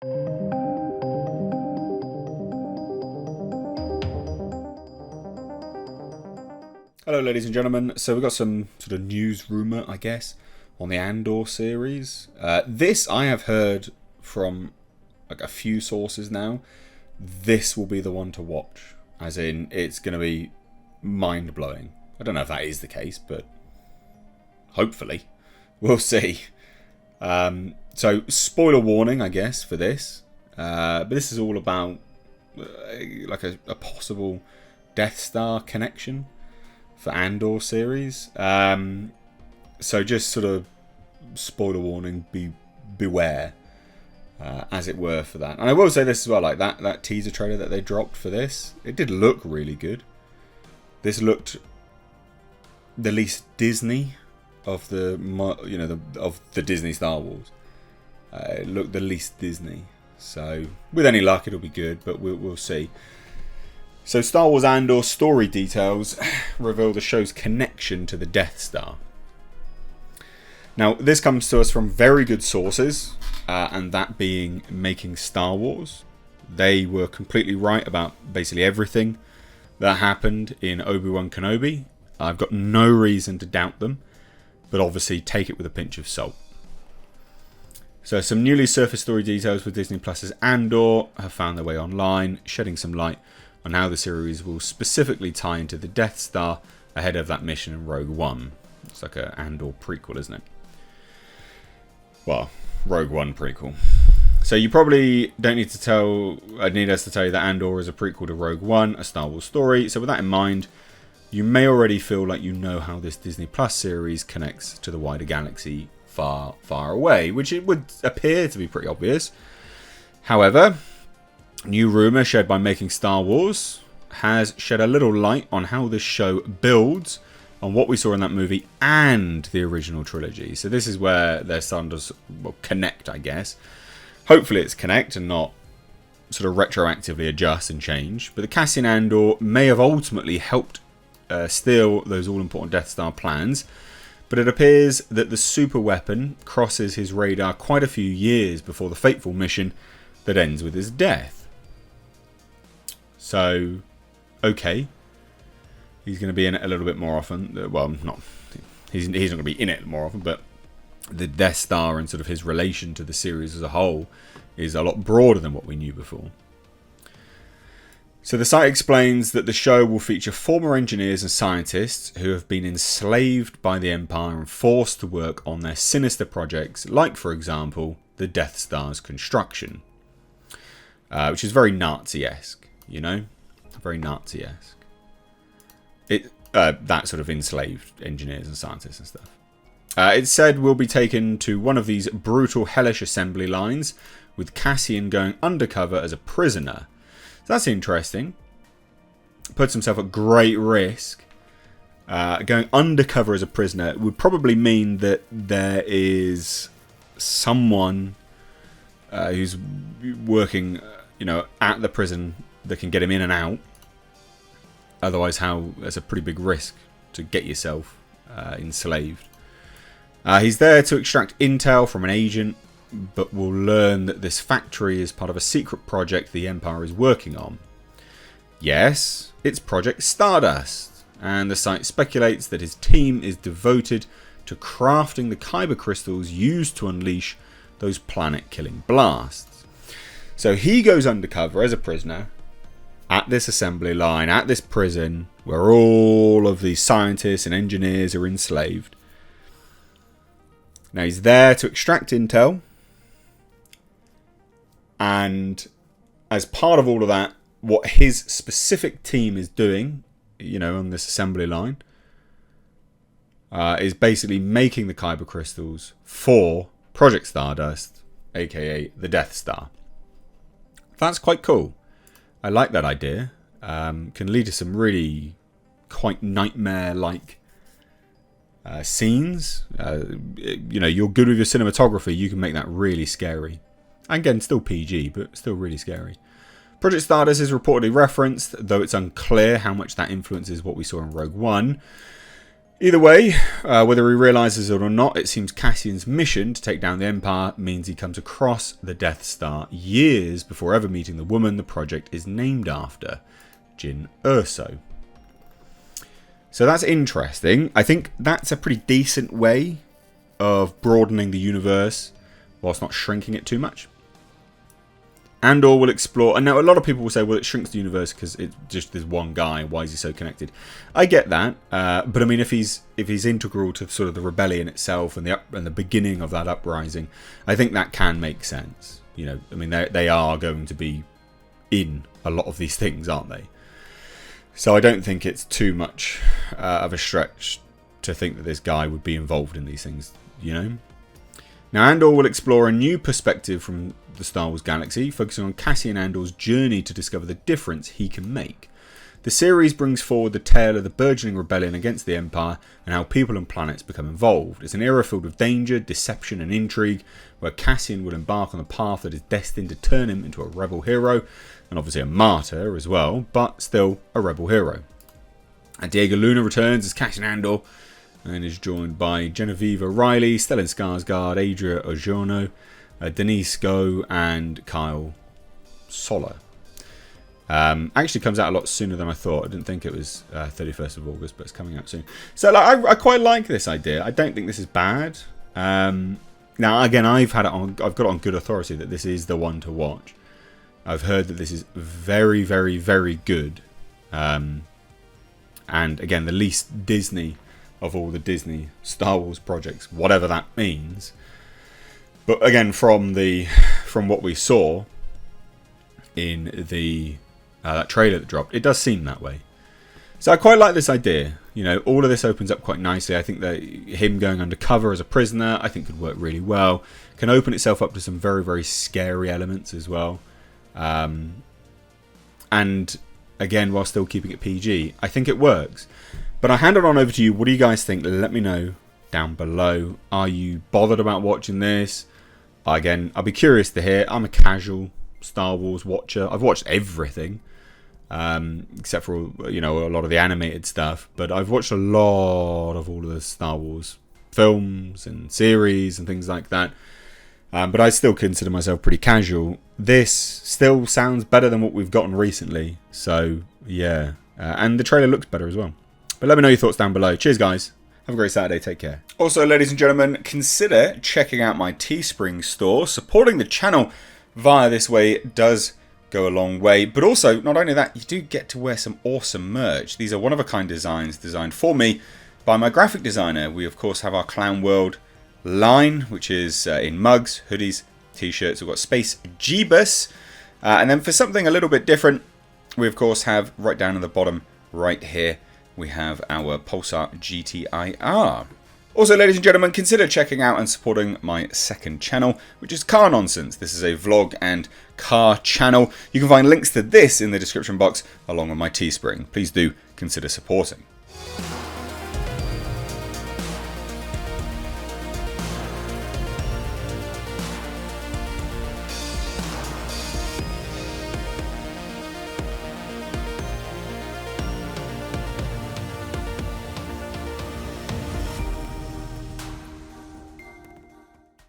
Hello ladies and gentlemen, so we've got some sort of news rumour, I guess, on the Andor series. This I have heard from like a few sources now. This will be the one to watch, as in it's going to be mind-blowing. I don't know if that is the case, but hopefully. We'll see. So spoiler warning, I guess, for this. But this is all about like a possible Death Star connection for Andor series. So just sort of spoiler warning, beware, as it were, for that. And I will say this as well, like that teaser trailer that they dropped for this, it did look really good. This looked the least Disney of the of the Disney Star Wars. It looked the least Disney. So with any luck, it'll be good, but we'll see. So Star Wars Andor story details reveal the show's connection to the Death Star. Now, this comes to us from very good sources, and that being Making Star Wars. They were completely right about basically everything that happened in Obi-Wan Kenobi. I've got no reason to doubt them, but obviously take it with a pinch of salt. So some newly surfaced story details with Disney Plus's Andor have found their way online, shedding some light on how the series will specifically tie into the Death Star ahead of that mission in Rogue One. It's like an Andor prequel, isn't it? Well, Rogue One prequel. So you probably don't need us to tell you that Andor is a prequel to Rogue One, a Star Wars story. So with that in mind, you may already feel like you know how this Disney Plus series connects to the wider galaxy far, far away, which it would appear to be pretty obvious. However, new rumour shared by Making Star Wars has shed a little light on how this show builds on what we saw in that movie and the original trilogy. So this is where they're starting to connect, I guess. Hopefully it's connect and not sort of retroactively adjust and change. But the Cassian Andor may have ultimately helped steal those all-important Death Star plans. But it appears that the super weapon crosses his radar quite a few years before the fateful mission that ends with his death. So, okay. He's going to be in it a little bit more often. Well, not. He's not going to be in it more often, but the Death Star and sort of his relation to the series as a whole is a lot broader than what we knew before. So the site explains that the show will feature former engineers and scientists who have been enslaved by the Empire and forced to work on their sinister projects, like, for example, the Death Star's construction. Which is very Nazi-esque, you know? Very Nazi-esque. That sort of enslaved engineers and scientists and stuff. It said we'll be taken to one of these brutal, hellish assembly lines, with Cassian going undercover as a prisoner. So that's interesting. Puts himself at great risk. Going undercover as a prisoner would probably mean that there is someone who's working, at the prison that can get him in and out. Otherwise, there's a pretty big risk to get yourself enslaved. He's there to extract intel from an agent, but we'll learn that this factory is part of a secret project the Empire is working on. Yes, it's Project Stardust, and the site speculates that his team is devoted to crafting the kyber crystals used to unleash those planet-killing blasts. So he goes undercover as a prisoner at this assembly line, at this prison, where all of these scientists and engineers are enslaved. Now he's there to extract intel, and as part of all of that, what his specific team is doing, on this assembly line, is basically making the kyber crystals for Project Stardust, aka the Death Star. That's quite cool. I like that idea. Can lead to some really quite nightmare-like scenes. You're good with your cinematography, you can make that really scary. Again, still PG, but still really scary. Project Stardust is reportedly referenced, though it's unclear how much that influences what we saw in Rogue One. Either way, whether he realises it or not, it seems Cassian's mission to take down the Empire means he comes across the Death Star years before ever meeting the woman the project is named after, Jyn Erso. So that's interesting. I think that's a pretty decent way of broadening the universe whilst not shrinking it too much. Andor will explore, and now a lot of people will say, well, it shrinks the universe because it's just this one guy. Why is he so connected? I get that, but I mean, if he's integral to sort of the rebellion itself and the beginning of that uprising, I think that can make sense. You know, I mean, they are going to be in a lot of these things, aren't they? So I don't think it's too much of a stretch to think that this guy would be involved in these things. You know. Now, Andor will explore a new perspective from the Star Wars galaxy, focusing on Cassian Andor's journey to discover the difference he can make. The series brings forward the tale of the burgeoning rebellion against the Empire and how people and planets become involved. It's an era filled with danger, deception and intrigue, where Cassian will embark on a path that is destined to turn him into a rebel hero, and obviously a martyr as well, but still a rebel hero. And Diego Luna returns as Cassian Andor, and is joined by Genevieve O'Reilly, Stellan Skarsgård, Adria Arjona, Denise Go, and Kyle Soller. Actually comes out a lot sooner than I thought. I didn't think it was 31st of August, but it's coming out soon. So like, I quite like this idea. I don't think this is bad. Now, again, I've got it on good authority that this is the one to watch. I've heard that this is very, very, very good. And again, the least Disney of all the Disney Star Wars projects, whatever that means. But again, from what we saw in the that trailer that dropped, it does seem that way. So I quite like this idea. You know, all of this opens up quite nicely. I think that him going undercover as a prisoner, I think could work really well. Can open itself up to some very, very scary elements as well. And again, while still keeping it PG, I think it works. But I hand it on over to you. What do you guys think? Let me know down below. Are you bothered about watching this? Again, I'll be curious to hear. I'm a casual Star Wars watcher. I've watched everything, except for, you know, a lot of the animated stuff. But I've watched a lot of all of the Star Wars films and series and things like that. But I still consider myself pretty casual. This still sounds better than what we've gotten recently. So, yeah. And the trailer looks better as well. But let me know your thoughts down below. Cheers, guys. Have a great Saturday. Take care. Also, ladies and gentlemen, consider checking out my Teespring store. Supporting the channel via this way does go a long way. But also, not only that, you do get to wear some awesome merch. These are one-of-a-kind designs designed for me by my graphic designer. We, of course, have our Clown World line, which is in mugs, hoodies, t-shirts. We've got Space Jeebus. And then for something a little bit different, we, of course, have right down at the bottom right here, we have our Pulsar GTIR. Also, ladies and gentlemen, consider checking out and supporting my second channel, which is Car Nonsense. This is a vlog and car channel. You can find links to this in the description box, along with my Teespring. Please do consider supporting.